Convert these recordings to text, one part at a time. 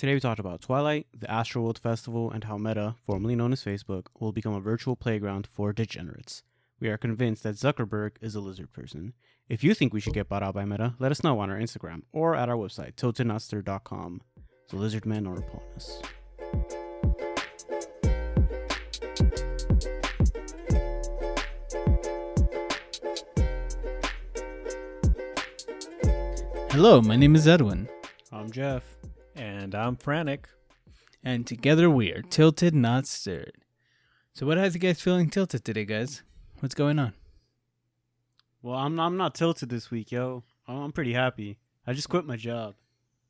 Today we talked about Twilight, the Astral World Festival, and how Meta, formerly known as Facebook, will become a virtual playground for degenerates. We are convinced that Zuckerberg is a lizard person. If you think we should get bought out by Meta, let us know on our Instagram or at our website, tiltednotster.com. The lizard men are upon us. Hello, my name is Edwin. I'm Jeff. And I'm Frantic. And together we are Tilted Not Stirred. So what has you guys feeling tilted today, guys? What's going on? Well, I'm not tilted this week, yo. I'm pretty happy. I just quit my job.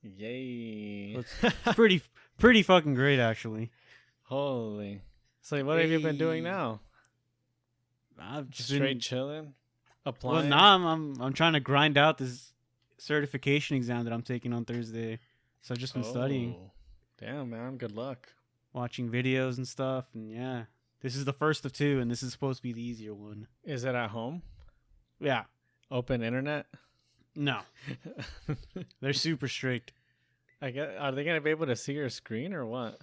Yay. It's pretty fucking great, actually. Holy. So what have you been doing now? I've just Straight been chilling? Well, Applying? now I'm trying to grind out this certification exam that I'm taking on Thursday. So I've just been studying, Damn, man. Good luck. watching videos and stuff, and yeah. This is the first of two, and this is supposed to be the easier one. Is it at home? Yeah. Open internet? No. They're super strict. Are they going to be able to see your screen or what?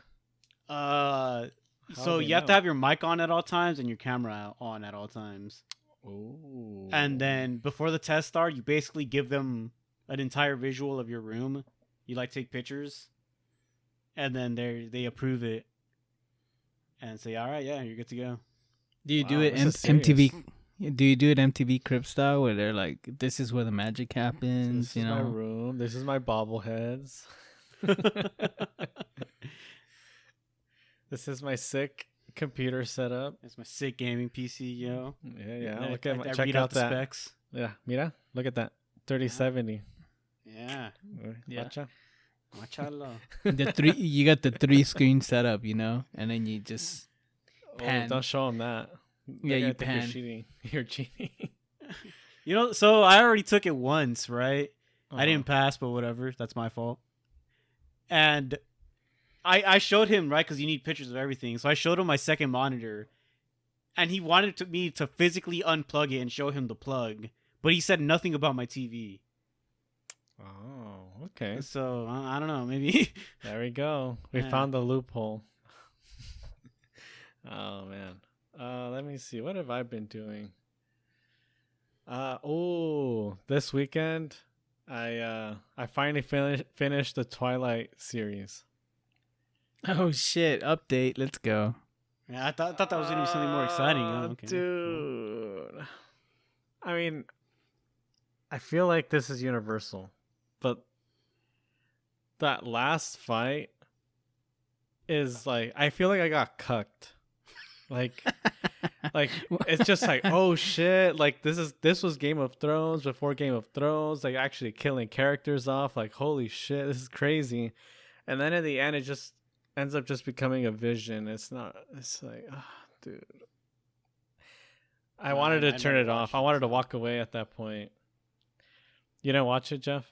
So do they you have to know? have your mic on at all times and your camera on at all times. Ooh. And then before the test start, you basically give them an entire visual of your room. You take pictures, and then they approve it and say, "All right, yeah, you're good to go." Do you do Wow, it this is MTV? Do you do it MTV Crib style where they're like, "This is where the magic happens," This is my room. This is my bobbleheads. This is my sick computer setup. That's my sick gaming PC, yo. Yeah. And Look at I check read out the that. specs. Yeah, mira. Look at that. 3070. Yeah. Yeah. Watcha. Machala. You got the 3-screen setup, and then you just pan. Oh, don't show them that. Yeah, They're you gonna think pan. You're cheating. You're cheating. So I already took it once, right? Uh-huh. I didn't pass, but whatever. That's my fault. And I showed him, right, because you need pictures of everything. So I showed him my second monitor, and he wanted me to physically unplug it and show him the plug, but he said nothing about my TV. Oh, okay. So I don't know, maybe. There we go. We Yeah. found the loophole. Oh man. Let me see. What have I been doing? This weekend I finally finished the Twilight series. Oh shit! Update. Let's go. Yeah, I thought that was gonna be something more exciting. Oh, okay. Dude. I mean, I feel like this is universal, but that last fight is like, I feel like I got cucked. Like it's just like, oh shit, like this was Game of Thrones before Game of Thrones, like actually killing characters off, like holy shit, this is crazy. And then in the end it just ends up just becoming a vision. It's like, dude. I wanted to turn never it off. watched I it, wanted to so. walk away at that point. You didn't watch it, Jeff?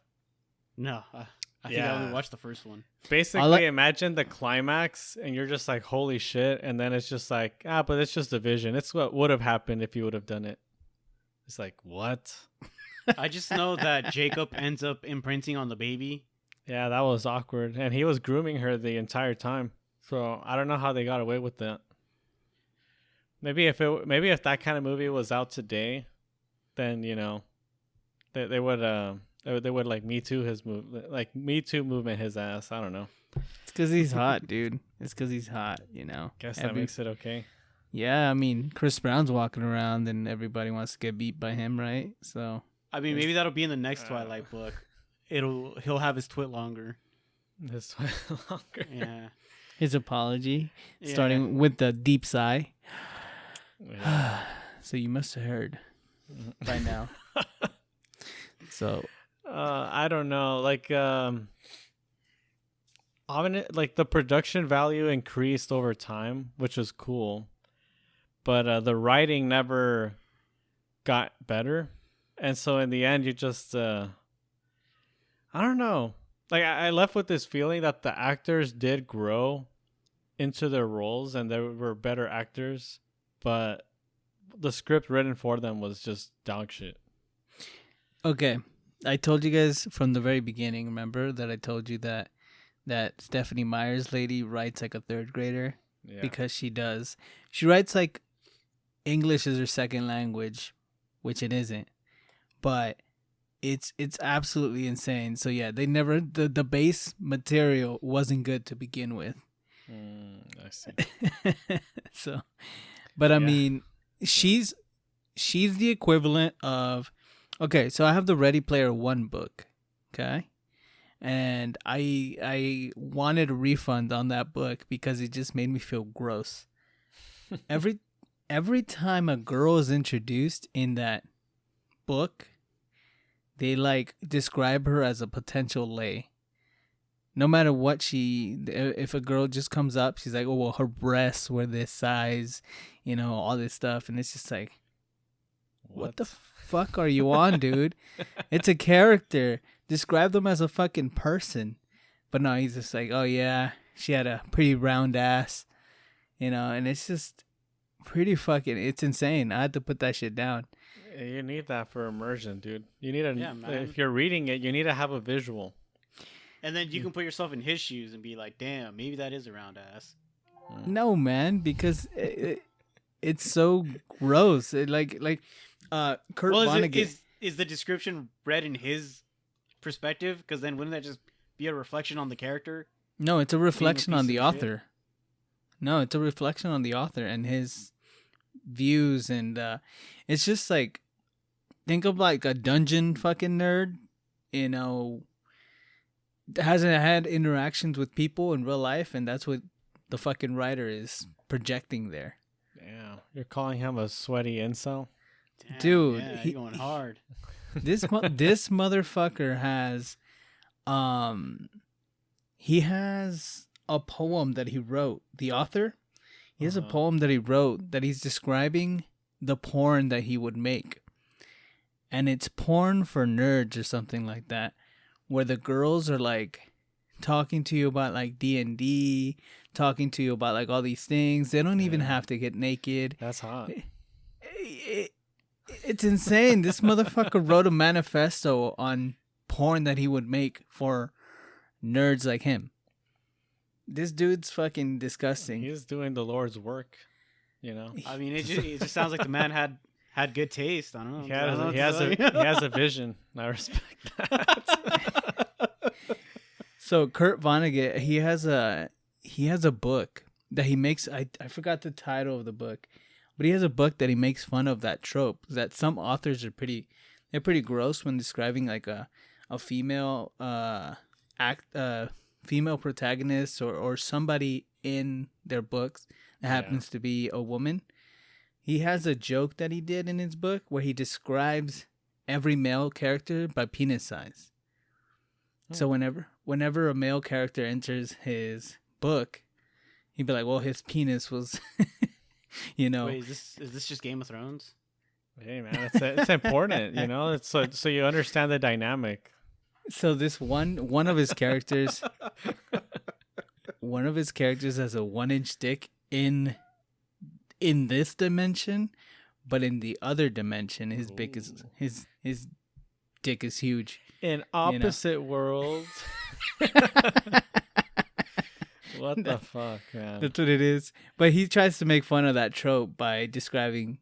No, I think I only watched the first one. Basically, imagine the climax, and you're just like, holy shit. And then it's just like, but it's just a vision. It's what would have happened if you would have done it. It's like, what? I just know that Jacob ends up imprinting on the baby. Yeah, that was awkward. And he was grooming her the entire time. So I don't know how they got away with that. Maybe if that kind of movie was out today, then, they would like Me Too Me Too movement his ass. I don't know. It's because he's hot, dude. It's because he's hot, Guess that makes it okay. Yeah, I mean, Chris Brown's walking around and everybody wants to get beat by him, right? So I mean, maybe that'll be in the next Twilight book. He'll have his twit longer. This longer. Yeah. his apology, Yeah. starting with the deep sigh. Yeah. So you must have heard by now. So I don't know. Like, the production value increased over time, which was cool, but the writing never got better, and so in the end, you just I don't know. Like, I left with this feeling that the actors did grow into their roles and they were better actors, but the script written for them was just dog shit. okay, I told you guys from the very beginning, remember that I told you that that Stephanie Meyer's lady writes like a third grader Yeah. because she does. She writes like English is her second language, which it isn't, but it's absolutely insane. So yeah, they never the base material wasn't good to begin with. I see. So, but I Yeah. mean, she's the equivalent of, okay, so I have the Ready Player One book, okay, and I wanted a refund on that book because it just made me feel gross. Every time a girl is introduced in that book, they like describe her as a potential lay. No matter what if a girl just comes up, she's like, oh, well, her breasts were this size, all this stuff. And it's just like, what the fuck are you on, dude? It's a character. Describe them as a fucking person. But no, he's just like, oh, yeah, she had a pretty round ass, and it's just pretty fucking, it's insane. I had to put that shit down. You need that for immersion, dude. You need man. if you're reading it, you need to have a visual. And then you can put yourself in his shoes and be like, damn, maybe that is a round ass. No, man, because it's so gross. Kurt Vonnegut. Is the description read in his perspective? Because then wouldn't that just be a reflection on the character? No, it's a reflection on the piece of shit? author. No, it's a reflection on the author and his views, and it's just like, think of like a dungeon fucking nerd, hasn't had interactions with people in real life, and that's what the fucking writer is projecting there. Yeah, you're calling him a sweaty incel? Damn, Dude, yeah, you're going hard. This motherfucker has, he has a poem that he wrote. The author, he has a poem that he wrote that he's describing the porn that he would make, and it's porn for nerds or something like that, where the girls are like talking to you about like D&D, talking to you about like all these things. They don't even have to get naked. That's hot. It's insane. This motherfucker wrote a manifesto on porn that he would make for nerds like him. This dude's fucking disgusting. He's doing the Lord's work, I mean, it just sounds like the man had good taste. I don't know. He has a vision. I respect that. So Kurt Vonnegut, he has a book that he makes. I forgot the title of the book, but he has a book that he makes fun of that trope. That some authors are pretty gross when describing like a female female protagonist or somebody in their books that happens to be a woman. He has a joke that he did in his book where he describes every male character by penis size. So whenever a male character enters his book, he'd be like, well, his penis was, Wait, is this just Game of Thrones? Hey, man, it's important, It's so you understand the dynamic. So this one of his characters, has a 1-inch dick in this dimension, but in the other dimension, his dick is huge. In opposite worlds. What the fuck, man? That's what it is. But he tries to make fun of that trope by describing,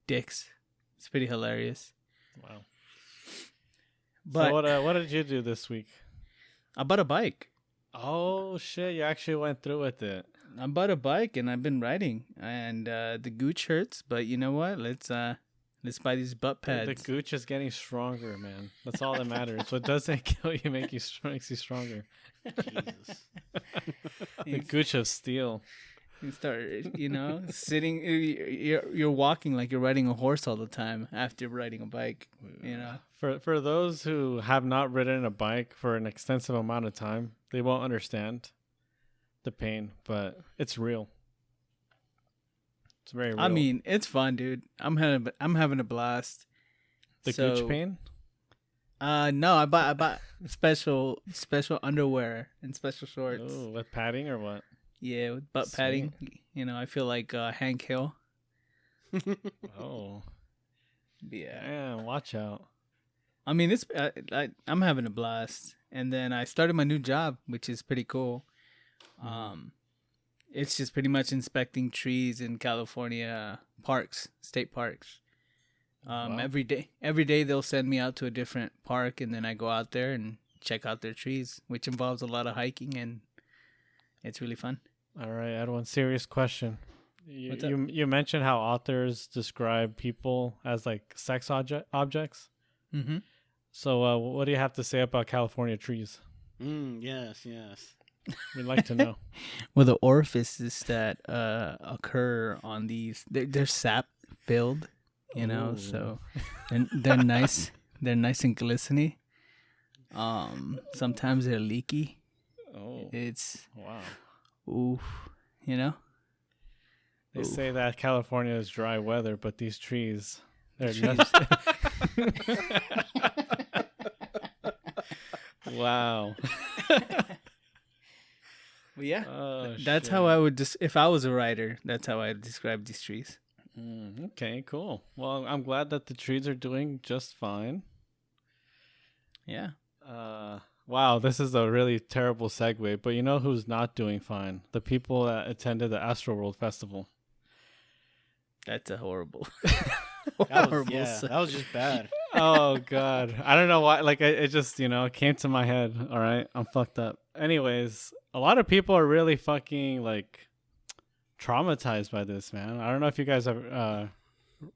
dicks. It's pretty hilarious. Wow. But so what did you do this week? I bought a bike. Oh shit! You actually went through with it. I bought a bike and I've been riding, and the gooch hurts. But you know what? Let's buy these butt pads. The gooch is getting stronger, man. That's all that matters. What doesn't kill you makes you stronger. Jesus. The gooch of steel. You start, sitting. You're walking like you're riding a horse all the time after riding a bike. For those who have not ridden a bike for an extensive amount of time, they won't understand the pain, but it's real. It's very real. I mean, it's fun, dude. I'm having a blast. The gooch pain? No, I bought special underwear and special shorts. Oh, with padding or what? Yeah, with butt padding. I feel like Hank Hill. Oh. Yeah. Man, watch out. I mean, I'm having a blast, and then I started my new job, which is pretty cool. It's just pretty much inspecting trees in California parks, state parks. Wow. Every day they'll send me out to a different park, and then I go out there and check out their trees, which involves a lot of hiking, and it's really fun. All right, I had one serious question. What's up? You mentioned how authors describe people as like sex objects. Mm-hmm. So what do you have to say about California trees? Yes. We'd like to know. Well, the orifices that occur on these, they're sap filled, Ooh. so they're nice. They're nice and glistening. Sometimes they're leaky. Oh, It's wow. oof, They Oof. say that California is dry weather, but these trees, they're Trees. wow. Well, yeah, Oh, that's how I would if I was a writer, that's how I would describe these trees. Okay, cool. Well, I'm glad that the trees are doing just fine. Yeah. Wow, this is a really terrible segue, but you know who's not doing fine? The people that attended the Astral World Festival. That's a horrible. That was, horrible yeah, se- that was just bad. Oh god, I don't know why. Like it just it came to my head. All right, I'm fucked up. Anyways, a lot of people are really fucking like traumatized by this, man. I don't know if you guys have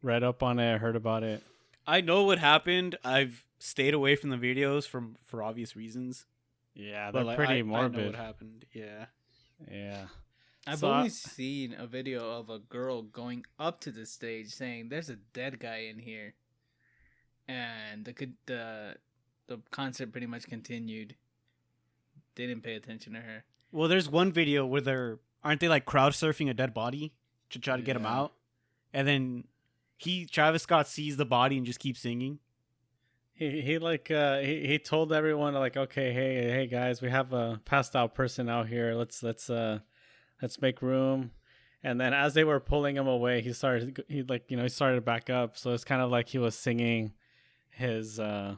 read up on it, heard about it. I know what happened. I've stayed away from the videos for obvious reasons. Yeah, But they're like, pretty I know morbid. what happened. Yeah. Yeah. I've So only seen a video of a girl going up to the stage saying, "There's a dead guy in here," and the concert pretty much continued. They didn't pay attention to her. Well, there's one video where aren't they like crowd surfing a dead body to try to get him Yeah. out, and then Travis Scott sees the body and just keeps singing. He told everyone like, okay, hey guys, we have a passed out person out here. Let's make room. And then as they were pulling him away, he started to back up. So it's kind of like he was singing his as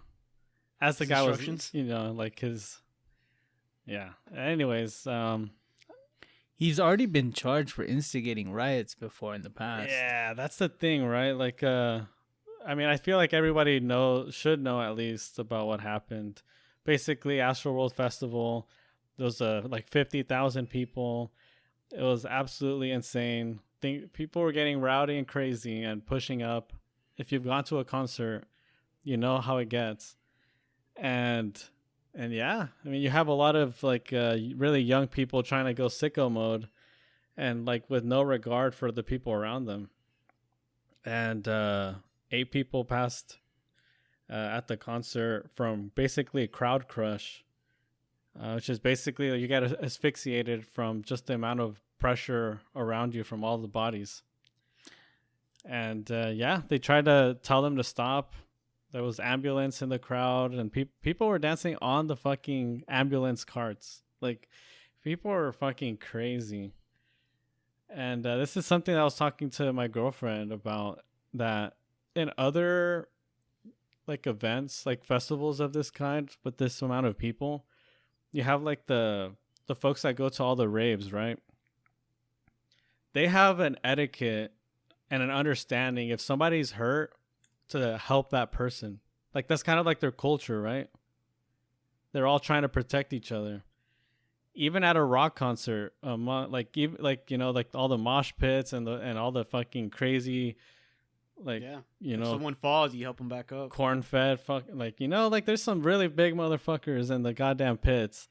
the His guy was instructions? like his yeah. Anyways, He's already been charged for instigating riots before in the past. yeah, that's the thing, right? Like I mean, I feel like everybody should know at least about what happened. Basically, Astral World Festival, there was like 50,000 people. It was absolutely insane. People were getting rowdy and crazy and pushing up. If you've gone to a concert, you know how it gets. And yeah, I mean, you have a lot of like really young people trying to go sicko mode, and like with no regard for the people around them. And 8 people passed at the concert from basically a crowd crush, which is basically you get asphyxiated from just the amount of pressure around you from all the bodies. And yeah, they tried to tell them to stop. There was ambulance in the crowd, and people were dancing on the fucking ambulance carts. Like, people are fucking crazy. And this is something that I was talking to my girlfriend about, that in other like events, like festivals of this kind with this amount of people, you have like the folks that go to all the raves, right? They have an etiquette and an understanding if somebody's hurt to help that person. Like that's kind of like their culture, right? They're all trying to protect each other. Even at a rock concert, like all the mosh pits and all the fucking crazy, like Yeah. you If know, someone falls, you help them back up. corn fed like there's some really big motherfuckers in the goddamn pits,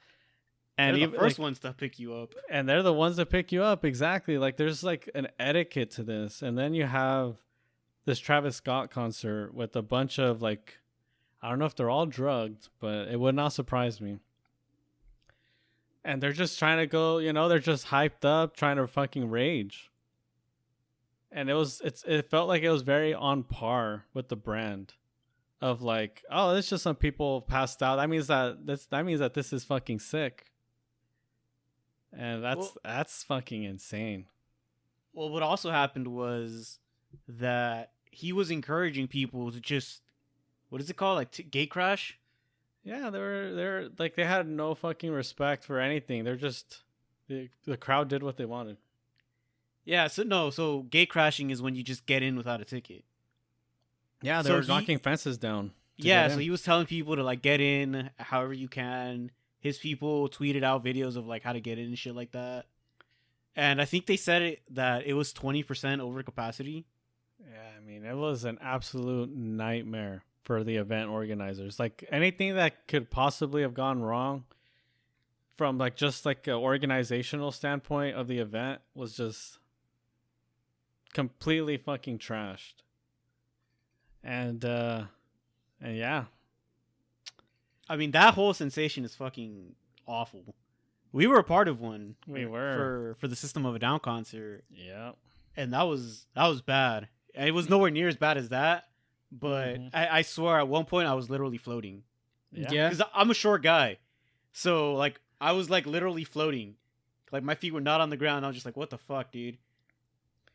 and They're even the first ones to pick you up. and they're the ones that pick you up. Exactly. Like there's like an etiquette to this. And then you have this Travis Scott concert with a bunch of like, I don't know if they're all drugged, but it would not surprise me. And they're just trying to go, they're just hyped up, trying to fucking rage. And it felt like it was very on par with the brand of like, oh, it's just some people passed out. That means that this is fucking sick. And that's fucking insane. Well, what also happened was that he was encouraging people to just what is it called? Like gate crash? Yeah, they're like they had no fucking respect for anything. They're just the crowd did what they wanted. Yeah, so gate crashing is when you just get in without a ticket. Yeah, they So were he- knocking fences down. to Yeah, get so in. he was telling people to like get in however you can. His people tweeted out videos of like how to get in and shit like that. And I think they said that it was 20% over capacity. Yeah, I mean, it was an absolute nightmare for the event organizers. Like anything that could possibly have gone wrong from like just like an organizational standpoint of the event was just completely fucking trashed. And yeah. I mean, that whole sensation is fucking awful. We were a part of one. We were. for the System of a Down concert, Yeah. and that was bad. And it was nowhere near as bad as that, but Mhm. I swear at one point I was literally floating Yeah. because I'm a short guy, so like I was like literally floating, like my feet were not on the ground. I was just like, what the fuck, dude.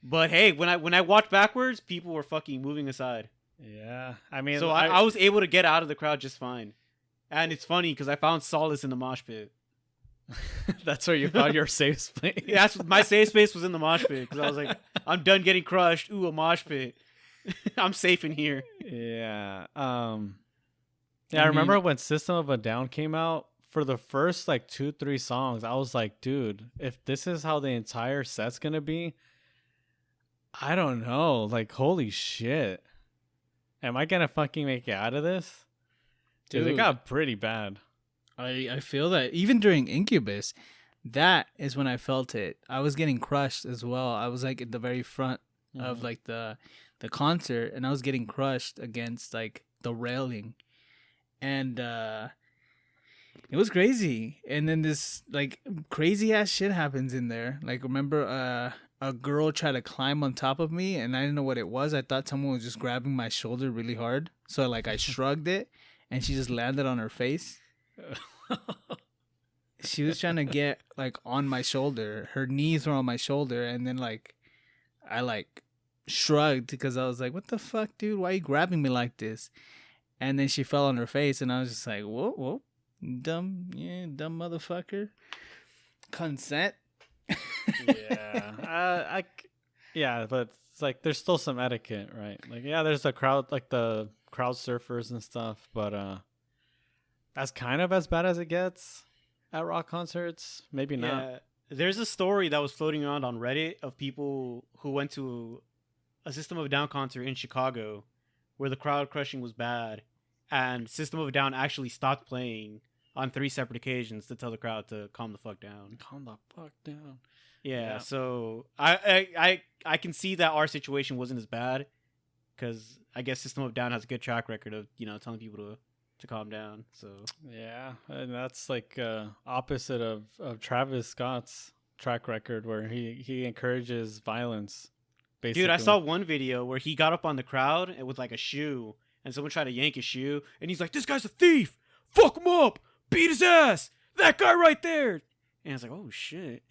But hey, when I walked backwards, people were fucking moving aside. Yeah. I mean, So I was able to get out of the crowd just fine. And it's funny because I found solace in the mosh pit. that's where you found your safe space. Yeah, my safe space was in the mosh pit because I was like, I'm done getting crushed. Ooh, a mosh pit. I'm safe in here. Yeah. I I remember mean- when System of a Down came out, for the first like 2-3 songs, I was like, dude, if this is how the entire set's gonna be, I don't know. Like, holy shit. Am I gonna fucking make it out of this? Dude, it Dude. got pretty bad. I feel that even during Incubus, that is when I felt it. I was getting crushed as well. I was like at the very front of Mhm. like the concert, and I was getting crushed against like the railing, and it was crazy. And then this like crazy ass shit happens in there. Like remember a girl tried to climb on top of me, and I didn't know what it was. I thought someone was just grabbing my shoulder really hard, so like I shrugged it, and she just landed on her face. She was trying to get like on my shoulder. Her knees were on my shoulder, and then like I like shrugged because I was like, "What the fuck, dude? Why are you grabbing me like this?" And then she fell on her face, and I was just like, "Whoa, dumb motherfucker." Consent. Yeah. Yeah, but it's like there's still some etiquette, right? Like, yeah, there's the crowd, like the crowd surfers and stuff, but that's kind of as bad as it gets at rock concerts. Maybe not. Yeah. There's a story that was floating around on Reddit of people who went to a System of a Down concert in Chicago where the crowd crushing was bad, and System of a Down actually stopped playing on 3 separate occasions to tell the crowd to calm the fuck down. Calm the fuck down. Yeah, Yeah. so I can see that our situation wasn't as bad because I guess System of a Down has a good track record of telling people to calm down. So Yeah, and that's like opposite of Travis Scott's track record, where he encourages violence. Basically. dude, I saw one video where he got up on the crowd with like a shoe, and someone tried to yank his shoe, and he's like, "This guy's a thief! Fuck him up! Beat his ass! That guy right there!" And it's like, "Oh shit!"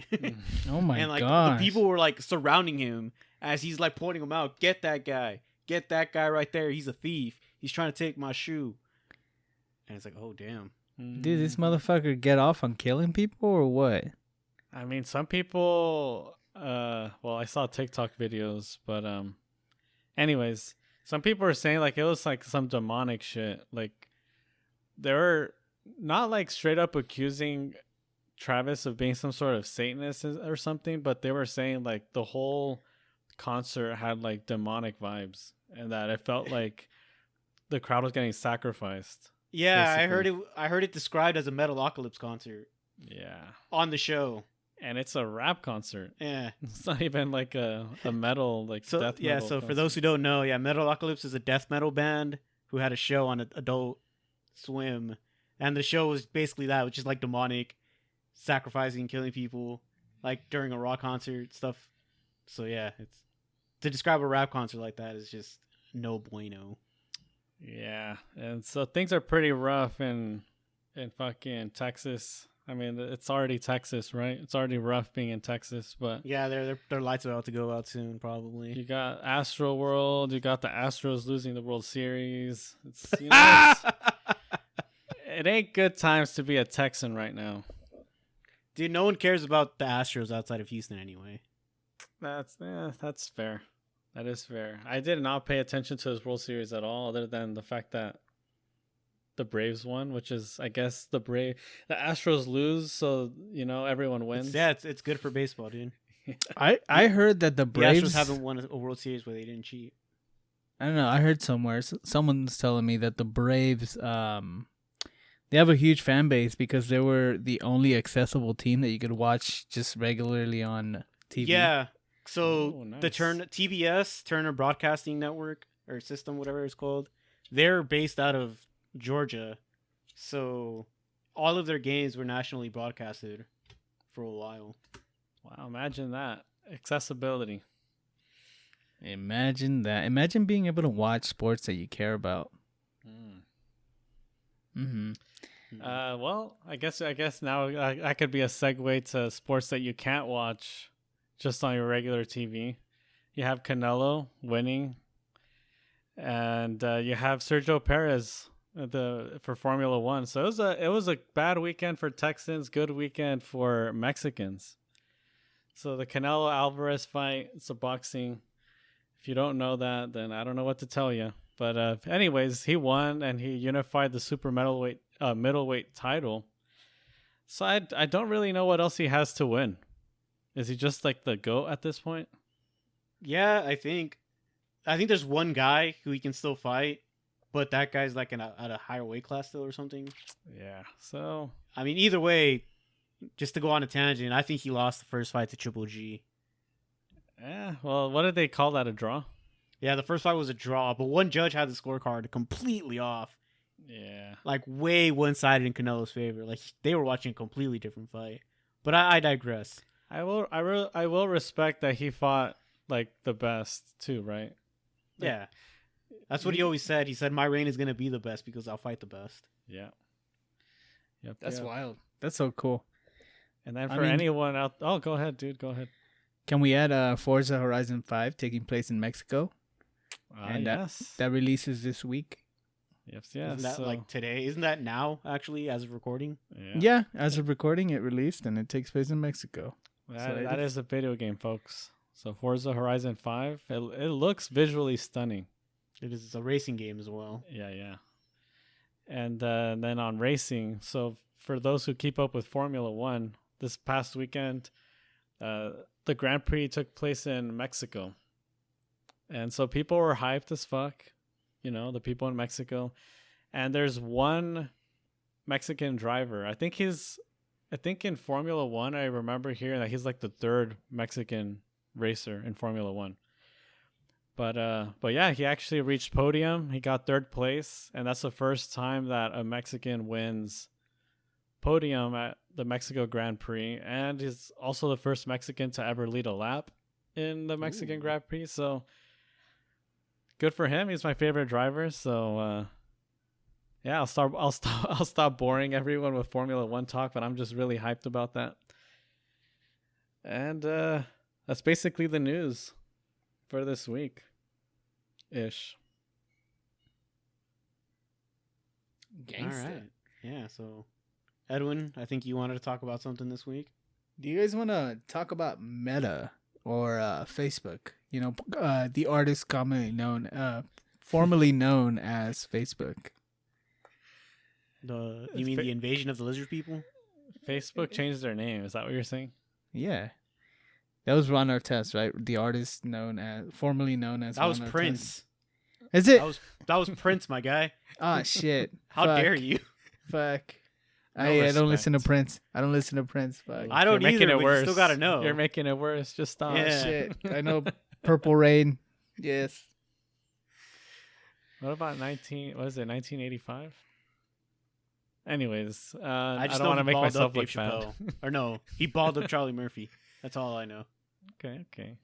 Oh my and like god. the people were like surrounding him as he's like pointing them out. Get that guy! Get that guy right there! He's a thief! He's trying to take my shoe! And it's like, oh damn. Did this motherfucker get off on killing people or what? I mean, some people. Well, I saw TikTok videos, but anyways, some people are saying like it was like some demonic shit. Like they were not like straight up accusing Travis of being some sort of Satanist or something, but they were saying like the whole concert had like demonic vibes, and that it felt like the crowd was getting sacrificed. Yeah, Basically. I heard it described as a Metalocalypse concert Yeah, on the show. and it's a rap concert. Yeah. It's not even like a metal like So death yeah, metal. so for those who don't know, yeah, Metalocalypse is a death metal band who had a show on Adult Swim, and the show was basically that, which is like demonic, sacrificing, killing people, like during a rock concert stuff. So yeah, it's to describe a rap concert like that is just no bueno. Yeah, and so things are pretty rough in fucking Texas I mean, it's already Texas, right? It's already rough being in Texas, but Yeah, their lights are about to go out soon, probably. you got Astro World. You got the Astros losing the World Series. It's it ain't good times to be a Texan right now. Dude, no one cares about the Astros outside of Houston anyway. That's fair. That is fair. I did not pay attention to this World Series at all, other than the fact that the Braves won, which is, I guess, the Astros lose, so everyone wins. It's good for baseball, dude. I heard that the Braves Astros haven't won a World Series where they didn't cheat. I don't know. I heard somewhere someone's telling me that the Braves they have a huge fan base because they were the only accessible team that you could watch just regularly on TV. Yeah. So nice. the TBS, Turner Broadcasting Network or system, whatever it's called, they're based out of Georgia. So all of their games were nationally broadcasted for a while. Wow, imagine that. Accessibility. Imagine that. Imagine being able to watch sports that you care about. Mm-hmm. Well, I guess now I could be a segue to sports that you can't watch just on your regular TV. You have Canelo winning, and you have Sergio Perez for Formula One. So it was a bad weekend for Texans, good weekend for Mexicans. So the Canelo Alvarez fight, it's a boxing. If you don't know that, then I don't know what to tell you. But anyways, he won and he unified the super middleweight title. So I don't really know what else he has to win. Is he just like the GOAT at this point? Yeah, I think there's one guy who he can still fight, but that guy's like at a higher weight class still or something. Yeah. So I mean, either way, just to go on a tangent, I think he lost the first fight to Triple G. yeah. Well, what did they call that? A draw? Yeah, the first fight was a draw, but one judge had the scorecard completely off. Yeah. Like way one-sided in Canelo's favor. Like they were watching a completely different fight. But I digress. I will respect that he fought like the best too, right? Yeah. That's what he always said. He said my reign is going to be the best because I'll fight the best. Yeah. Yep. That's yep. wild. That's so cool. And then for anyone out, go ahead, dude. Go ahead. Can we add Forza Horizon 5 taking place in Mexico? And yes. that releases this week. Yes. Isn't that like today? Isn't that now, actually, as of recording? Yeah, as of recording, it released, and it takes place in Mexico. That is a video game, folks. So Forza Horizon 5, it looks visually stunning. It is a racing game as well. Yeah. And then on racing, so for those who keep up with Formula One, this past weekend, the Grand Prix took place in Mexico. And so people were hyped as fuck, the people in Mexico. And there's one Mexican driver. I think in Formula One, I remember hearing that he's like the third Mexican racer in Formula One. But yeah, he actually reached podium. He got third place, and that's the first time that a Mexican wins podium at the Mexico Grand Prix, and he's also the first Mexican to ever lead a lap in the Mexican Grand Prix. So good for him. He's my favorite driver. So yeah, I'll stop boring everyone with Formula One talk, but I'm just really hyped about that. And that's basically the news for this week ish. All right. Yeah, so Edwin, I think you wanted to talk about something this week. Do you guys want to talk about Meta or Facebook? The artist formerly known as Facebook. You mean the invasion of the lizard people? Facebook changed their name. Is that what you're saying? Yeah. That was Ron Artest, right? The artist formerly known as That was Ron Artest. Prince. Is it? That was Prince, my guy. Ah, shit. How dare you? Fuck. No I don't listen to respect. Prince. I don't listen to Prince. Fuck. I don't You're making either, it but worse. you still gotta know. You're making it worse. Just stop. Yeah. Shit. I know Purple Rain. Yes. What about 1985? Anyways, I just don't want to make myself look Dave bad. Chappelle. Or no, he balled up Charlie Murphy. That's all I know. Okay.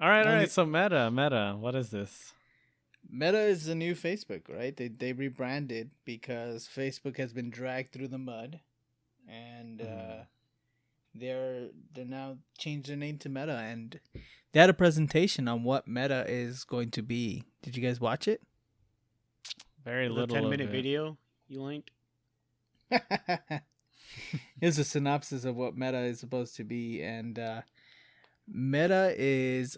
All right. So Meta. What is this? Meta is the new Facebook, right? They rebranded because Facebook has been dragged through the mud, and they're now changed their name to Meta, and they had a presentation on what Meta is going to be. Did you guys watch it? Very The little 10-minute of it. video you linked. Here's a synopsis of what Meta is supposed to be, and Meta is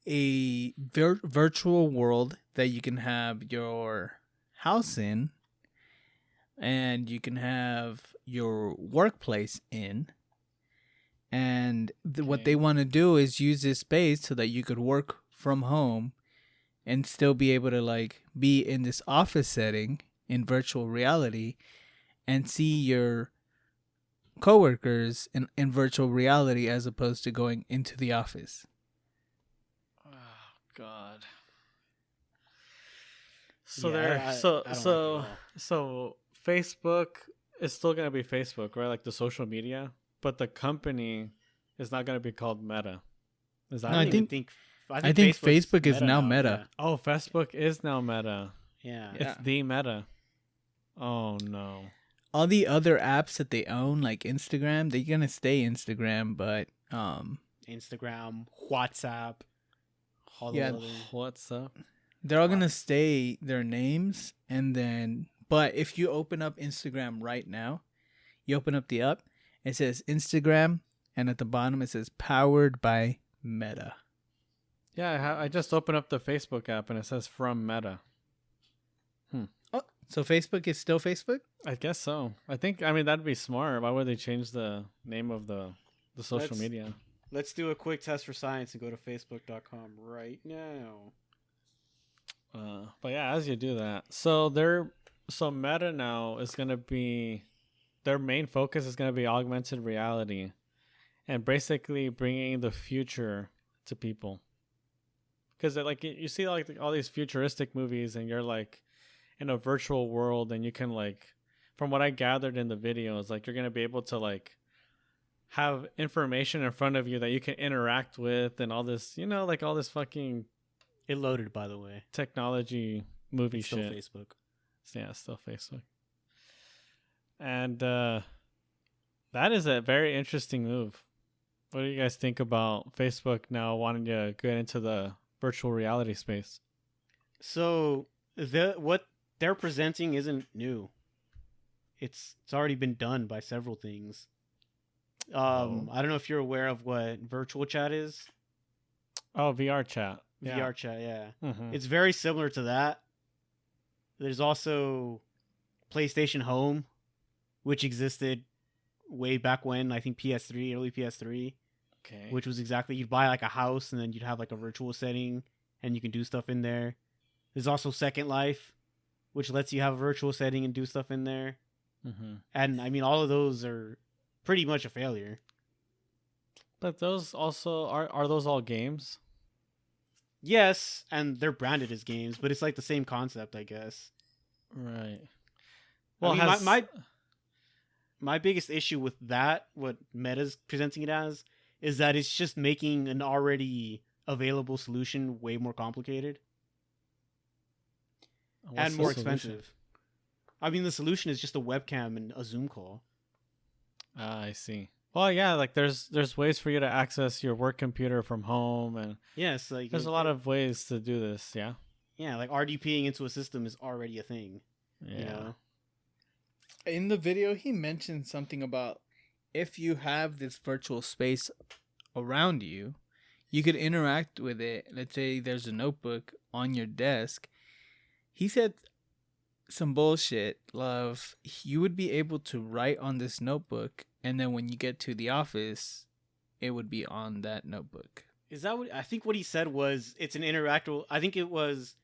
a virtual world that you can have your house in, and you can have your workplace in, and what they want to do is use this space so that you could work from home and still be able to like be in this office setting in virtual reality and see your coworkers in virtual reality as opposed to going into the office. Oh God. So Yeah, there, I don't so like it at so all. so Facebook is still gonna be Facebook, right? Like the social media, but the company is not gonna be called Meta. Is that? No, I I think Facebook's Facebook is now Meta. Oh, Facebook is now Meta. Yeah. Yeah. It's the Meta. Oh no. All the other apps that they own, like Instagram, they're gonna stay Instagram, but Instagram, WhatsApp, all Yeah. those other. What's up? they're all gonna stay their names. And then, but if you open up Instagram right now, you open up the app, it says Instagram, and at the bottom it says powered by Meta. Yeah, I just opened up the Facebook app and it says from Meta. Oh, so Facebook is still Facebook? I guess so. I mean, that'd be smart. Why would they change the name of the social Let's- media? Let's do a quick test for science and go to facebook.com right now. But yeah, as you do that, so Meta now is gonna be their main focus is gonna be augmented reality, and basically bringing the future to people. Because like you see like all these futuristic movies, and you're like in a virtual world, and you can like, from what I gathered in the videos, like you're gonna be able to like have information in front of you that you can interact with, and all this, like all this fucking It loaded, by the way. technology movie It's still shit. Facebook. Yeah, it's still Facebook. And that is a very interesting move. What do you guys think about Facebook now wanting to get into the virtual reality space? So what they're presenting isn't new. It's already been done by several things. I don't know if you're aware of what virtual chat is. Oh, VR chat. VR chat, yeah. Mm-hmm. It's very similar to that. There's also PlayStation Home, which existed way back when, I think PS3, early PS3, Okay. which was exactly, you'd buy like a house and then you'd have like a virtual setting and you can do stuff in there. There's also Second Life, which lets you have a virtual setting and do stuff in there. Mm-hmm. And I mean, all of those are pretty much a failure. But those also are those all games? Yes, and they're branded as games, but it's like the same concept, I guess. Right. Well, Well, I mean, my biggest issue with that, what Meta's presenting it as, is that it's just making an already available solution way more complicated and more expensive. I mean, the solution is just a webcam and a Zoom call. Ah, I see. Well, yeah, like there's ways for you to access your work computer from home, and Yes, like there's a lot of ways to do this. Yeah. yeah, like RDPing into a system is already a thing. Yeah. You know? In the video, he mentioned something about if you have this virtual space around you, you could interact with it. Let's say there's a notebook on your desk. He said some bullshit of you would be able to write on this notebook, and then when you get to the office, it would be on that notebook. Is that what I think? What he said was it's an interactive. I think it was.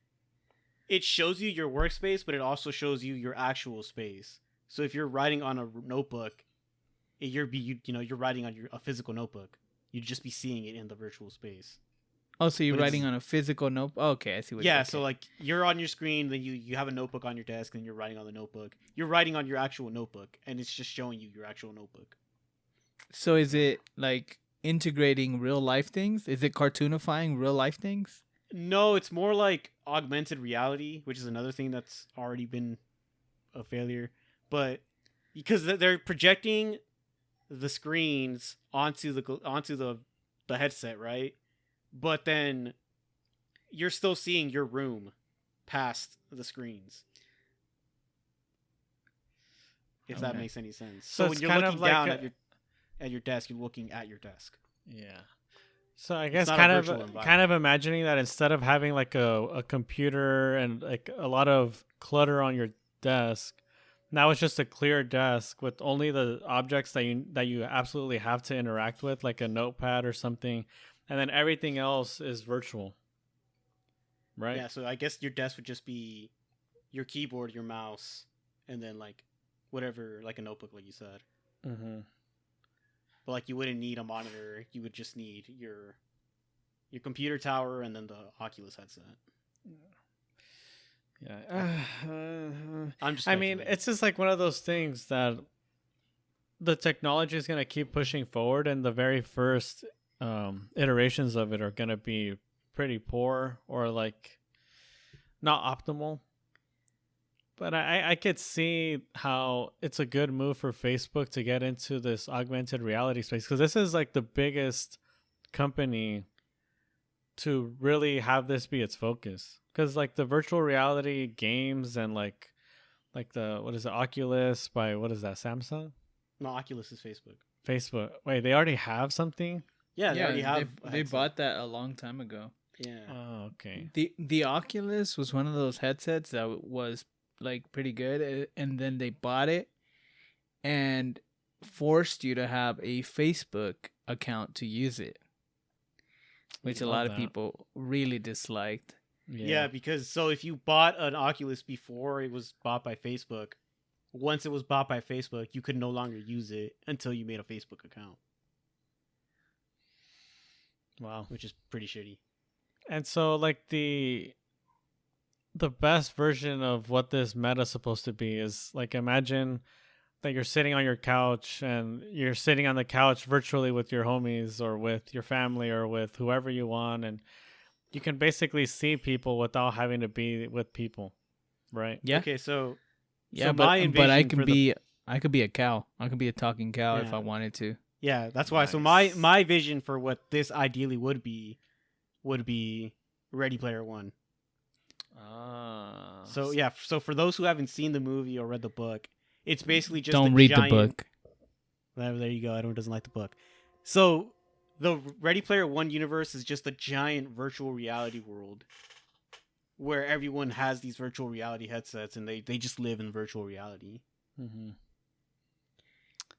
It shows you your workspace, but it also shows you your actual space. So if you're writing on a notebook, you're writing on a physical notebook. You'd just be seeing it in the virtual space. Oh, so you're But writing on a physical notebook? Oh, okay, I see what. Yeah, okay. so like you're on your screen, then you have a notebook on your desk, and you're writing on the notebook. You're writing on your actual notebook, and it's just showing you your actual notebook. So is it like integrating real life things? Is it cartoonifying real life things? No, it's more like augmented reality, which is another thing that's already been a failure. But because they're projecting the screens onto the headset, right? But then you're still seeing your room past the screens. If that makes any sense. So when it's you're kind looking of like down at your desk, you're looking at your desk. Yeah. So I guess not a virtual kind environment. of imagining that instead of having like a computer and like a lot of clutter on your desk, now it's just a clear desk with only the objects that you absolutely have to interact with, like a notepad or something, and then everything else is virtual. Right? Yeah, so I guess your desk would just be your keyboard, your mouse, and then like whatever, like a notebook, like you said. Mm-hmm. But like you wouldn't need a monitor. You would just need your computer tower and then the Oculus headset. Yeah. I'm just. I mean, speculating. it's just like one of those things that the technology is going to keep pushing forward, and the very first iterations of it are going to be pretty poor or like not optimal. But I could see how it's a good move for Facebook to get into this augmented reality space, because this is like the biggest company to really have this be its focus. Because like the virtual reality games and like the, what is it, Oculus by, what is that, Samsung? No, Oculus is Facebook. Facebook. Wait, they already have something? Yeah, they already have. a They headset. bought that a long time ago. Yeah. Oh, okay. The Oculus was one of those headsets that was like pretty good, and then they bought it and forced you to have a Facebook account to use it, which a Love lot of that. people really disliked. Yeah, because so if you bought an Oculus before it was bought by Facebook, once it was bought by Facebook, you could no longer use it until you made a Facebook account, Wow. which is pretty shitty. And so like the best version of what this meta is supposed to be is like, imagine that you're sitting on your couch and you're sitting on the couch virtually with your homies or with your family or with whoever you want, and you can basically see people without having to be with people, right? Yeah, Okay, so yeah, so my but I envision could for the- be I could be a cow. I could be a talking cow if Yeah. I wanted to. yeah, that's why. So Nice. my vision for what this ideally would be Ready Player One. Ah. So yeah, so for those who haven't seen the movie or read the book, it's basically just Don't a read giant... the book. There you go. Everyone doesn't like the book. So the Ready Player One universe is just a giant virtual reality world where everyone has these virtual reality headsets and they just live in virtual reality. Mm-hmm.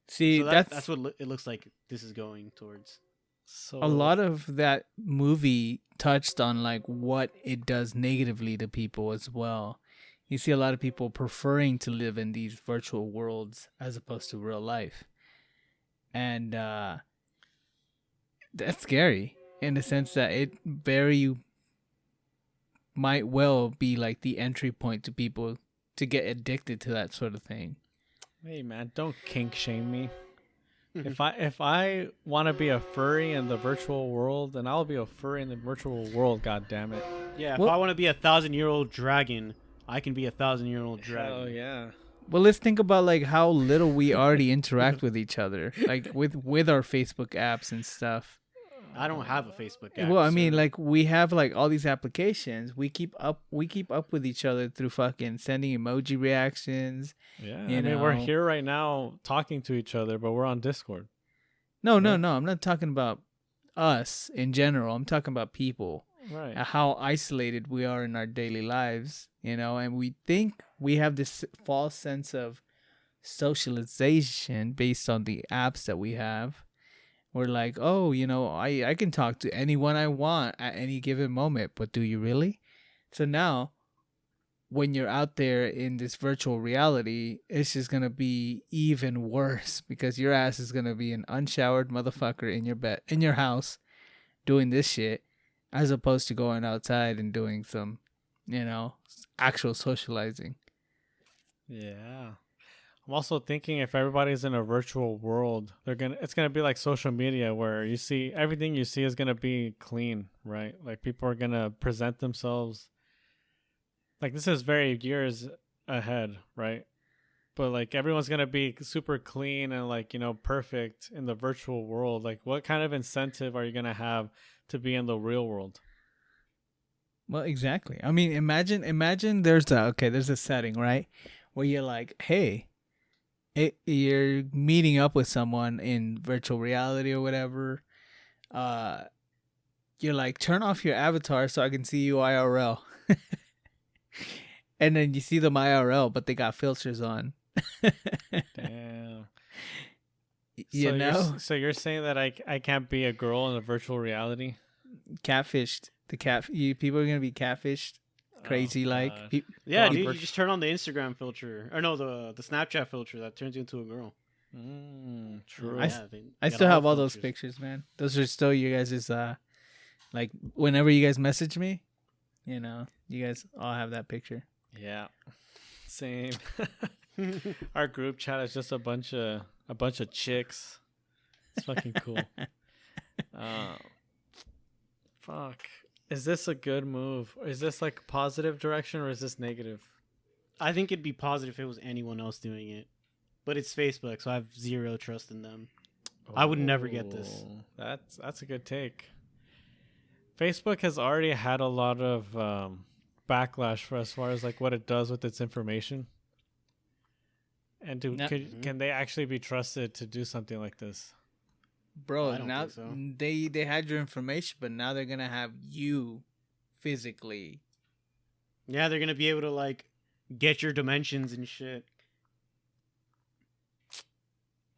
See, So that's what it looks like this is going towards. So a lot of that movie touched on like what it does negatively to people as well. You see a lot of people preferring to live in these virtual worlds as opposed to real life. And that's scary in the sense that it very might well be like the entry point to people to get addicted to that sort of thing. Hey man, don't kink shame me. If I want to be a furry in the virtual world, then I'll be a furry in the virtual world. God damn it! Yeah, if Well- I want to be 1,000-year-old dragon, I can be 1,000-year-old dragon. Oh yeah. Well, let's think about like how little we already interact with each other, like with our Facebook apps and stuff. I don't have a Facebook app. Well, I mean, so- like we have like all these applications. We keep up with each other through fucking sending emoji reactions. Yeah. You I mean, we're know. here right now talking to each other, but we're on Discord. No, Right. no. I'm not talking about us in general. I'm talking about people. Right. How isolated we are in our daily lives, you know, and we think we have this false sense of socialization based on the apps that we have. We're like, oh, you know, I can talk to anyone I want at any given moment, but do you really? So now, when you're out there in this virtual reality, it's just going to be even worse because your ass is going to be an unshowered motherfucker in your bed, in your house, doing this shit, as opposed to going outside and doing some, you know, actual socializing. Yeah. I'm also thinking if everybody's in a virtual world, it's gonna be like social media where you see everything you see is gonna be clean, right? Like people are gonna present themselves. Like this is very years ahead, right? but like everyone's gonna be super clean and like, you know, perfect in the virtual world. Like, what kind of incentive are you gonna have to be in the real world? Well, exactly. I mean, imagine there's a setting, right, where you're like, hey, you're meeting up with someone in virtual reality or whatever. You're like, turn off your avatar so I can see you IRL. And then you see them IRL, but they got filters on. Damn. You know, So you're saying that I can't be a girl in a virtual reality? catfished. People are gonna be catfished, crazy like. God. Yeah, Well, dude, you just turn on the Instagram filter, or no, the Snapchat filter that turns you into a girl. True. Yeah, I got still all have all those filters. pictures, man. Those are still you guys' like whenever you guys message me, you know, you guys all have that picture. Yeah. Same. Our group chat is just a bunch of chicks. It's fucking cool. Fuck. Is this a good move? Is this like positive direction or is this negative? I think it'd be positive if it was anyone else doing it, but it's Facebook, so I have zero trust in them. I would never get this. Oh, that's a good take. Facebook has already had a lot of backlash for as far as like what it does with its information. And can they actually be trusted to do something like this? Bro, I don't now think they had your information, but now they're gonna have you physically. Yeah, they're gonna be able to like get your dimensions and shit.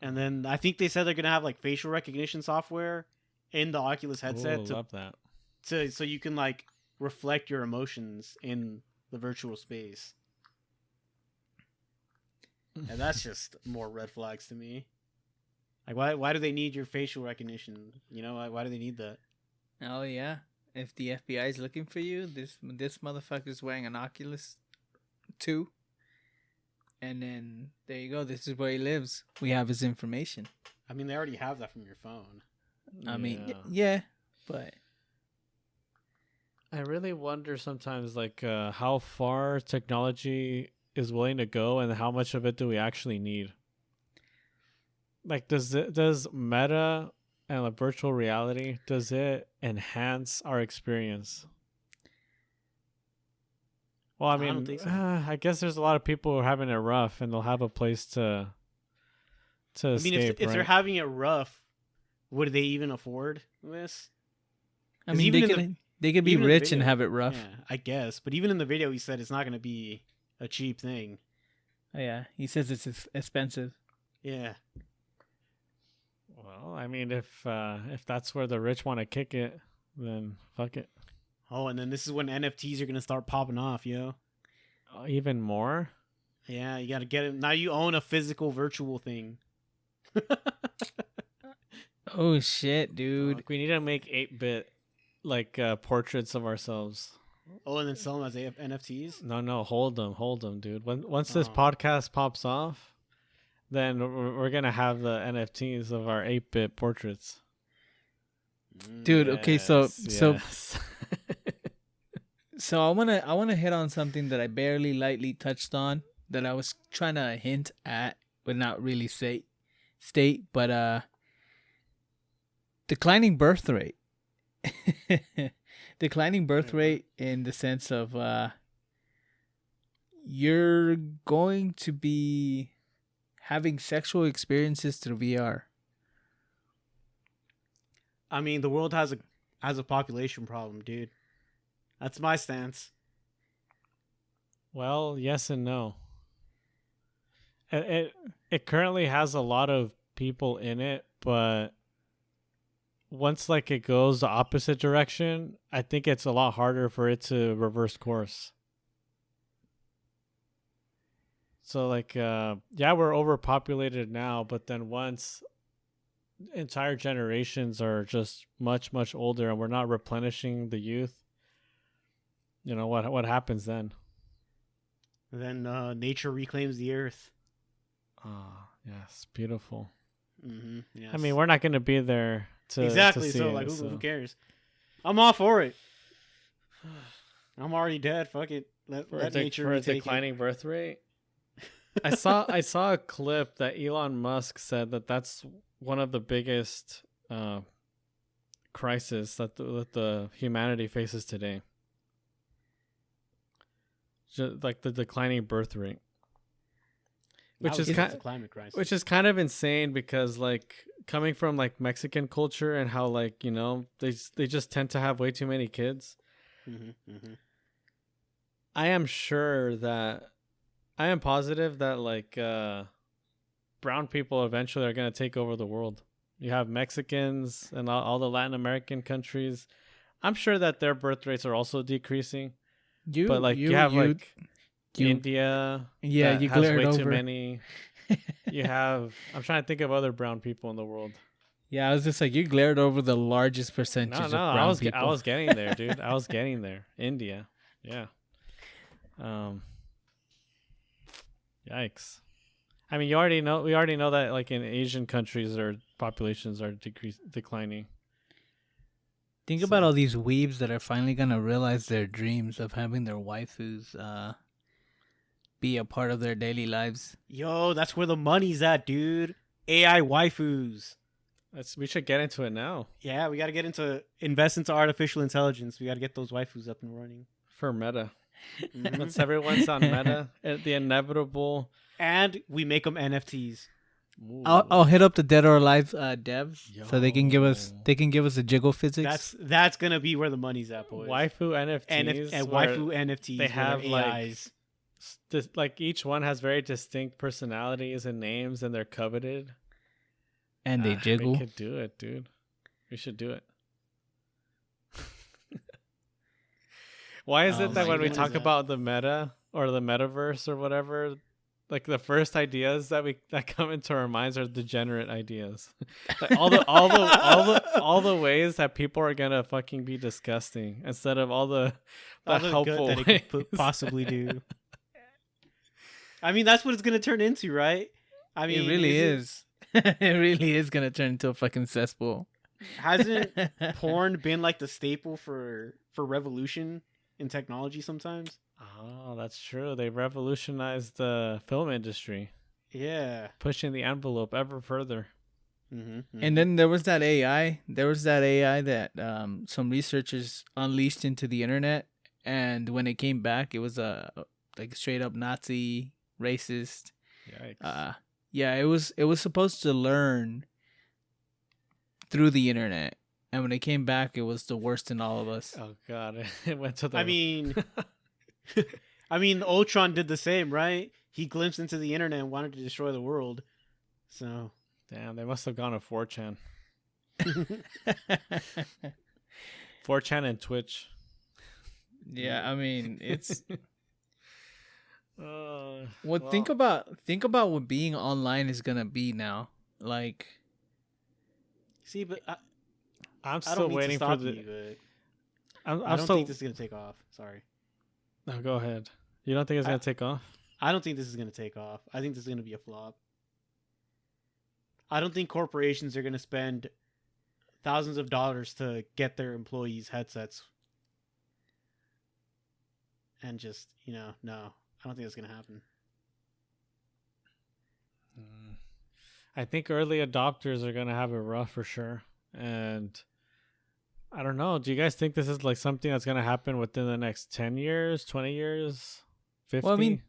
And then I think they said they're gonna have like facial recognition software in the Oculus headset Ooh, love that. so you can like reflect your emotions in the virtual space. And that's just more red flags to me. Like why do they need your facial recognition? You know, why do they need that? Oh yeah, if the FBI is looking for you, this motherfucker's wearing an Oculus 2, and then there you go. This is where he lives. We have his information. I mean, they already have that from your phone. I mean, yeah, but I really wonder sometimes like how far technology is willing to go and how much of it do we actually need? Like does Meta and like virtual reality, does it enhance our experience? Well, I mean, don't think so. I guess there's a lot of people who are having it rough and they'll have a place to I mean, escape, if right? they're having it rough, would they even afford this? I 'Cause mean, even they could be even in the rich and video- have it rough. Yeah, I guess. But even in the video, he said it's not going to be a cheap thing. Oh, yeah, he says it's expensive. Yeah. Well, I mean, if that's where the rich want to kick it, then fuck it. Oh, and then this is when NFTs are going to start popping off, yo. Even more? Yeah, you got to get it. Now you own a physical virtual thing. Oh shit, dude! Like, we need to make 8-bit like portraits of ourselves. Oh, and then sell them as NFTs? No, hold them, dude. Once this Oh. podcast pops off, then we're gonna have the NFTs of our 8-bit portraits. Dude, okay, so Yes. so I wanna hit on something that I barely lightly touched on that I was trying to hint at, but not really state. But declining birth rate. Declining birth rate in the sense of you're going to be having sexual experiences through VR. I mean, the world has a population problem, dude. That's my stance. Well, yes and no. It currently has a lot of people in it, but once like it goes the opposite direction, I think it's a lot harder for it to reverse course. So like yeah, we're overpopulated now, but then once entire generations are just much older and we're not replenishing the youth, you know what happens then? Then nature reclaims the earth. Ah, yes, beautiful. Mm-hmm. Yes. I mean, we're not going to be there to exactly. see So it, like, who cares? I'm all for it. I'm already dead. Fuck it. Let nature for a retake declining birth rate. I saw a clip that Elon Musk said that that's one of the biggest crisis that the humanity faces today. Just like the declining birth rate, which is a climate crisis. which is kind of insane because like coming from like Mexican culture and how like they just tend to have way too many kids. I am positive that like brown people eventually are going to take over the world. You have Mexicans and all the Latin American countries. I'm sure that their birth rates are also decreasing. But like you have India. Yeah, that you has glared way over. too many. You have. I'm trying to think of other brown people in the world. Yeah, I was just like, you glared over the largest percentage of brown people. I was getting there, dude. I was getting there. India, yeah. Yikes. I mean, we already know that like in Asian countries, their populations are declining. Think about all these weebs that are finally gonna realize their dreams of having their waifus be a part of their daily lives. Yo, that's where the money's at, dude. AI waifus. We should get into it now. Yeah, we got to invest into artificial intelligence. We got to get those waifus up and running. For Meta. Once everyone's on Meta, the inevitable. And we make them NFTs. I'll hit up the Dead or Alive devs so they can give us a jiggle physics. That's gonna be where the money's at, boys. Waifu NFTs and waifu NFTs. They have AIs. like each one has very distinct personalities and names, and they're coveted. And they jiggle. We could do it, dude. We should do it. Why is it that when we talk about the meta or the metaverse or whatever, like the first ideas that come into our minds are degenerate ideas? Like all the ways that people are gonna fucking be disgusting instead of all the helpful good that it could possibly do. I mean, that's what it's gonna turn into, right? I mean, it really is. It really is gonna turn into a fucking cesspool. Hasn't porn been like the staple for revolution in technology sometimes? Oh, that's true. They revolutionized the film industry. Yeah. Pushing the envelope ever further. And then there was that AI. That some researchers unleashed into the internet, and when it came back, it was like straight up Nazi, racist. Yikes. Yeah, it was supposed to learn through the internet, and when it came back, it was the worst in all of us. Oh god, it went to the. I mean, Ultron did the same, right? He glimpsed into the internet and wanted to destroy the world. So, damn, they must have gone to 4chan. 4chan and Twitch. Yeah, I mean, it's. Well, think about what being online is gonna be now. Like, see, but I'm still waiting for the. I don't think this is gonna take off. Sorry. No, go ahead. You don't think it's gonna take off? I don't think this is gonna take off. I think this is gonna be a flop. I don't think corporations are gonna spend thousands of dollars to get their employees headsets. And just, no. I don't think that's going to happen. I think early adopters are going to have it rough for sure. And I don't know. Do you guys think this is like something that's going to happen within the next 10 years, 20 years, 50? Well, I mean,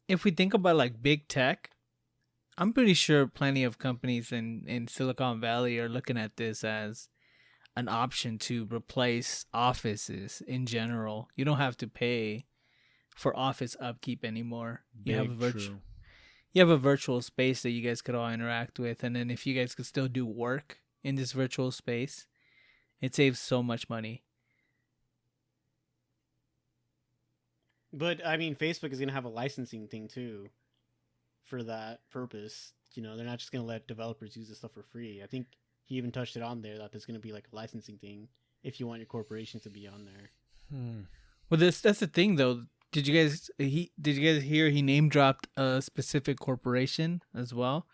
if we think about like big tech, I'm pretty sure plenty of companies in Silicon Valley are looking at this as an option to replace offices in general. You don't have to pay for office upkeep anymore. You have a virtual space that you guys could all interact with, and then if you guys could still do work in this virtual space, it saves so much money. But I mean, Facebook is going to have a licensing thing too for that purpose. They're not just going to let developers use this stuff for free. I think he even touched it on there that there's going to be like a licensing thing if you want your corporation to be on there. Well, that's the thing though. Did you guys hear he name dropped a specific corporation as well?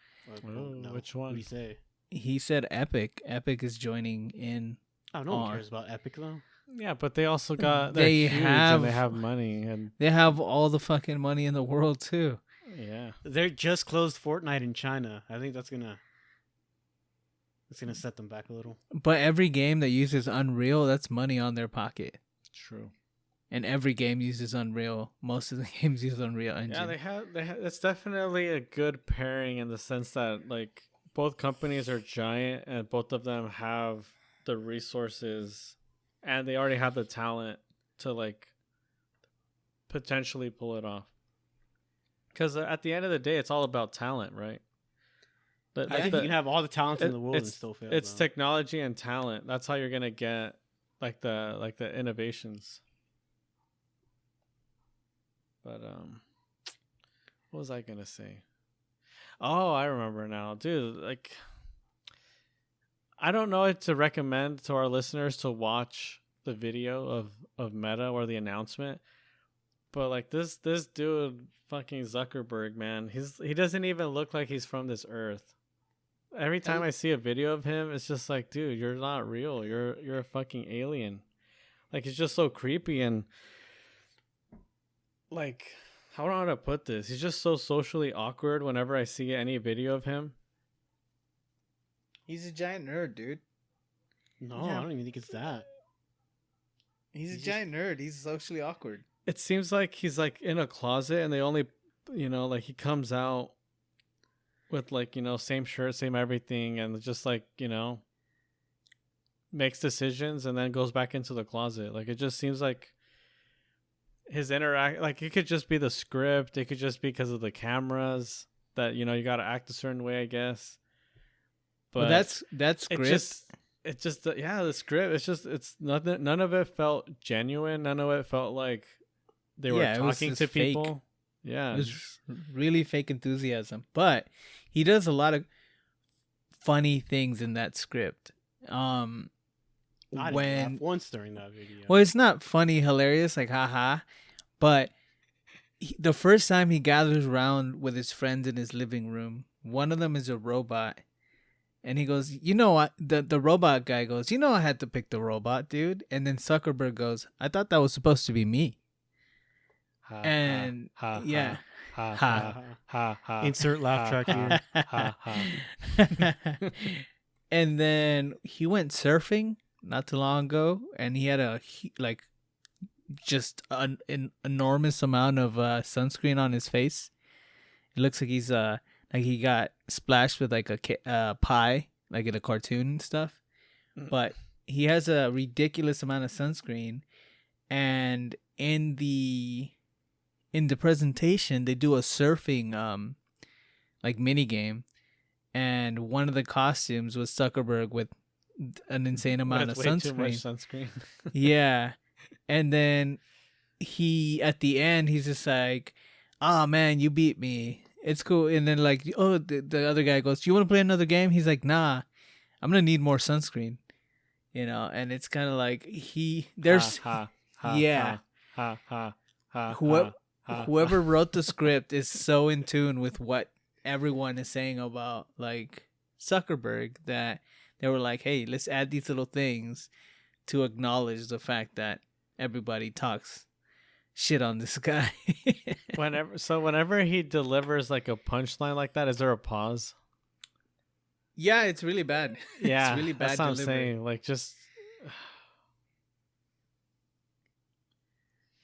No. Which one? What did he say? He said Epic. Epic is joining in. Oh, no one cares about Epic though. Yeah, but they also got they have money and they have all the fucking money in the world too. Yeah. They're just closed Fortnite in China. I think that's gonna set them back a little. But every game that uses Unreal, that's money on their pocket. True. And every game uses Unreal. Most of the games use Unreal Engine. Yeah, they have. It's definitely a good pairing in the sense that like both companies are giant and both of them have the resources and they already have the talent to like potentially pull it off. Because at the end of the day, it's all about talent, right? I think you can have all the talent in the world and still fail. It's technology and talent. That's how you're gonna get like the innovations. But what was I gonna say? Oh, I remember now, dude. Like, I don't know what to recommend to our listeners to watch the video of Meta or the announcement, but like this dude, fucking Zuckerberg, man, he doesn't even look like he's from this earth. Every time I see a video of him, it's just like, dude, you're not real. You're a fucking alien. Like, it's just so creepy and like, how do I know how to put this? He's just so socially awkward whenever I see any video of him. He's a giant nerd, dude. No, yeah. I don't even think it's that. He's a giant nerd. He's socially awkward. It seems like he's like in a closet and they only, like he comes out with like, same shirt, same everything, and just like, makes decisions and then goes back into the closet. Like, it just seems like his like it could just be the script. It could just be because of the cameras that, you got to act a certain way, I guess. But that's script. It's just the script. It's nothing. None of it felt genuine. None of it felt like they were talking to people. Fake. Yeah, it was really fake enthusiasm. But he does a lot of funny things in that script. I didn't laugh once during that video. Well, it's not funny, hilarious, like haha, but the first time he gathers around with his friends in his living room, one of them is a robot, and he goes, what? The robot guy goes, I had to pick the robot, dude. And then Zuckerberg goes, I thought that was supposed to be me. And yeah. Insert laugh track here. And then he went surfing not too long ago, and he had just an enormous amount of sunscreen on his face. It looks like he's like he got splashed with like a pie, like in a cartoon and stuff. But he has a ridiculous amount of sunscreen, and in the presentation they do a surfing like mini game, and one of the costumes was Zuckerberg with an insane amount of sunscreen. Too much sunscreen. Yeah. And then at the end, he's just like, "Oh man, you beat me. It's cool." And then like, the other guy goes, "Do you want to play another game?" He's like, "Nah, I'm gonna need more sunscreen." And it's kind of like whoever wrote the script is so in tune with what everyone is saying about like Zuckerberg that they were like, hey, let's add these little things to acknowledge the fact that everybody talks shit on this guy. Whenever he delivers like a punchline like that, is there a pause? Yeah, it's really bad. Yeah, it's really bad. That's what I'm saying. Like, just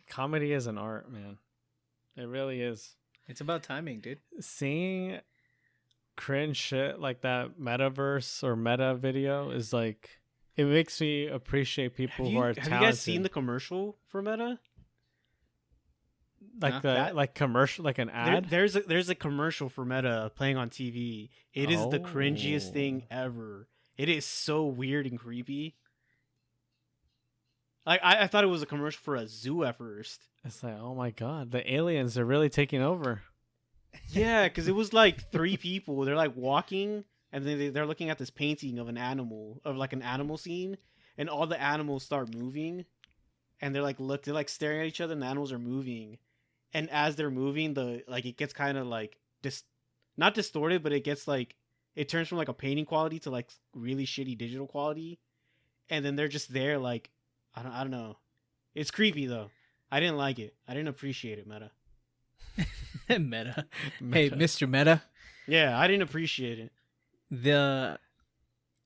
comedy is an art, man. It really is. It's about timing, dude. Seeing cringe shit like that Metaverse or Meta video is like, it makes me appreciate people who are talented. Have you guys seen the commercial for Meta? Like commercial, like an ad. There's a commercial for Meta playing on TV. It is the cringiest thing ever. It is so weird and creepy. Like I thought it was a commercial for a zoo at first. It's like, oh my god, the aliens are really taking over. Yeah, because it was like 3 people. They're like walking, and then they're looking at this painting of an animal scene, and all the animals start moving, and they're like staring at each other, and the animals are moving, and as they're moving, it gets kind of like not distorted, but it gets like it turns from like a painting quality to like really shitty digital quality, and then they're just there like I don't know. It's creepy though. I didn't like it. I didn't appreciate it, Meta. Meta. Hey, Mr. Meta. Yeah, I didn't appreciate it.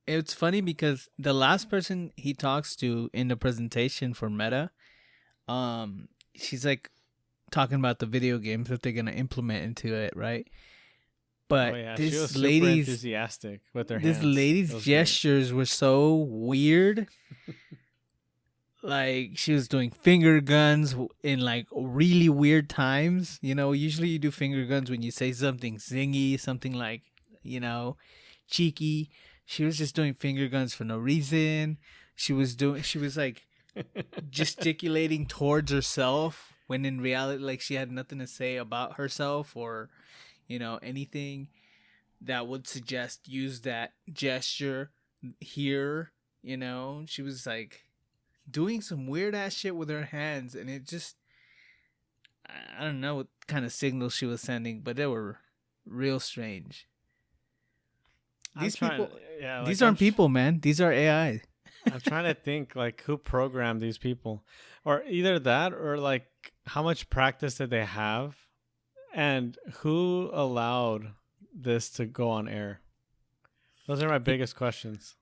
It's funny because the last person he talks to in the presentation for Meta, she's like talking about the video games that they're gonna implement into it, right? But Oh yeah, she was this super lady's enthusiastic with her this hands. It lady's was gestures were so weird. Like she was doing finger guns in like really weird times. You know, usually you do finger guns when you say something zingy, something like, you know, cheeky. She was just doing finger guns for no reason. She was like gesticulating towards herself when in reality, like she had nothing to say about herself or, you know, anything that would suggest use that gesture here. You know, she was like doing some weird ass shit with her hands, and it just, I don't know what kind of signals she was sending, but they were real strange. These people, these aren't people, man. These are AI. I'm trying to think like who programmed these people, or either that, or like how much practice did they have, and who allowed this to go on air. Those are my biggest questions.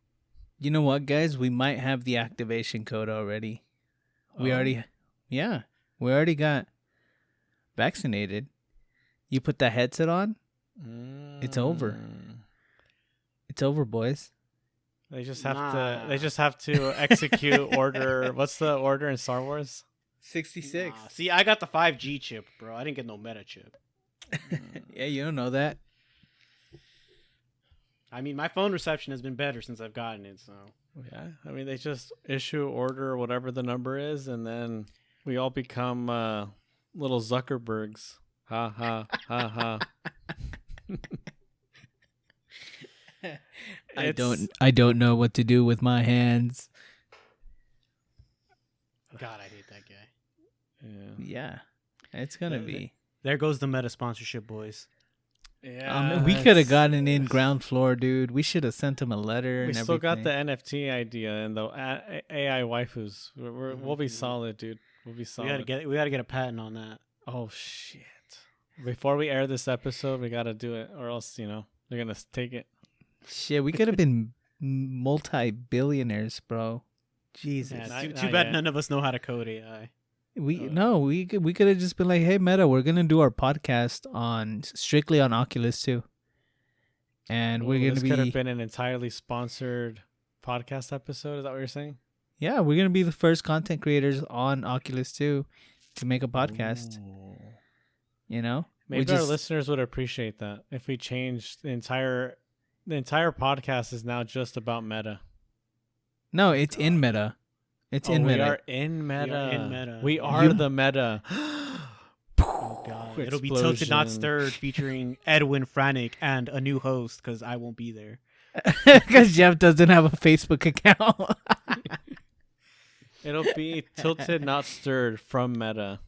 You know what, guys? We might have the activation code already. We already got vaccinated. You put that headset on, it's over. It's over, boys. They just have to. They just have to execute order. What's the order in Star Wars? 66. See, I got the 5G chip, bro. I didn't get no Meta chip. Yeah, you don't know that. I mean, my phone reception has been better since I've gotten it, so. Yeah, I mean, they just issue order whatever the number is, and then we all become little Zuckerbergs. Ha ha ha ha. I don't know what to do with my hands. God, I hate that guy. Yeah, it's gonna be. There goes the Meta sponsorship, boys. Yeah, we could have gotten in ground floor, dude. We should have sent him a letter. We and still got everything. the NFT idea and the AI waifus. We'll be solid, dude. We'll be solid. We gotta get a patent on that. Oh shit! Before we air this episode, we gotta do it, or else they're gonna take it. Shit, we could have been multi-billionaires, bro. Jesus. Yeah, too bad none of us know how to code AI. We could have just been like, hey Meta, we're gonna do our podcast strictly on Oculus 2. And this could have been an entirely sponsored podcast episode. Is that what you're saying? Yeah, we're gonna be the first content creators on Oculus 2 to make a podcast. Ooh. You know? Maybe our listeners would appreciate that if we changed the entire podcast is now just about Meta. No, it's in Meta. It's in Meta. We are in Meta. We are You- the Meta. Oh God! It'll be Tilted Not Stirred featuring Edwin Franick and a new host because I won't be there. Because Jeff doesn't have a Facebook account. It'll be Tilted Not Stirred from Meta.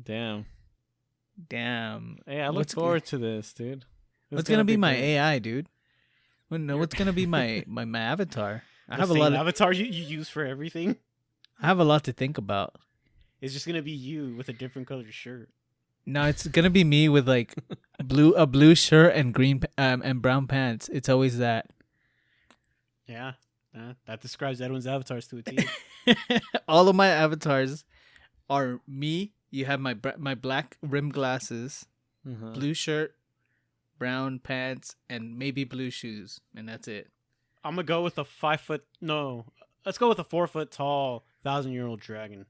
Damn. Hey, I look forward to this, dude. What's gonna be my AI, dude? What's gonna be my avatar? I have a same lot of avatar you use for everything. I have a lot to think about. It's just gonna be you with a different colored shirt. No, it's gonna be me with like a blue shirt and green and brown pants. It's always that. Yeah, that describes Edwin's avatars to a T. All of my avatars are me. You have my black rim glasses, blue shirt, brown pants, and maybe blue shoes, and that's it. I'm gonna go with let's go with a 4 foot tall 1,000-year-old dragon.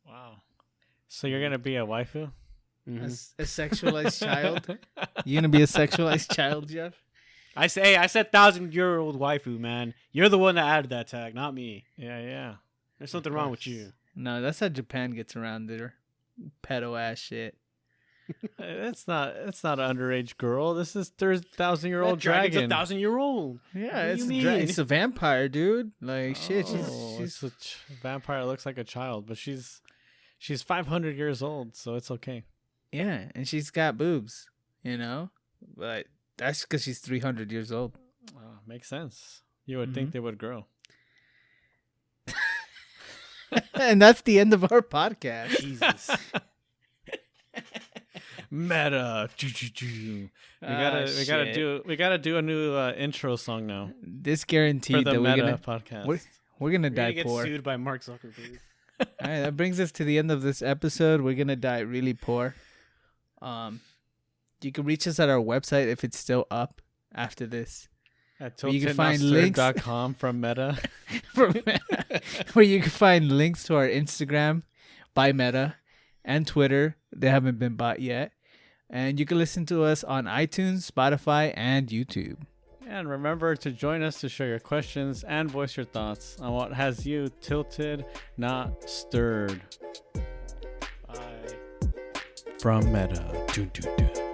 Wow. So you're gonna be a waifu? A sexualized child? You gonna be a sexualized child, Jeff? I said 1,000-year-old waifu, man. You're the one that added that tag, not me. Yeah. There's something wrong with you. No, that's how Japan gets around their pedo ass shit. It's not an underage girl. There's 1,000-year-old Dragon's dragon. 1,000-year-old. Yeah, What do you mean? it's a vampire, dude. Like shit, It's a vampire looks like a child, but she's 500 years old, so it's okay. yeah, and she's got boobs, you know. But that's because she's 300 years old. Makes sense. You would think they would grow. And that's the end of our podcast. Jesus. Meta. We gotta do a new intro song now This for guaranteed the that Meta podcast. we're gonna We're die gonna get poor. sued by Mark Zuckerberg. All right, that brings us to the end of this episode. We're gonna die really poor. You can reach us at our website if it's still up after this. At Where you can find links tiltednotserved.com from Meta. where you can find links to our Instagram by Meta and Twitter. They haven't been bought yet. And you can listen to us on iTunes, Spotify, and YouTube. And remember to join us to share your questions and voice your thoughts on what has you tilted, not stirred. Bye. From Meta. Dun, dun, dun.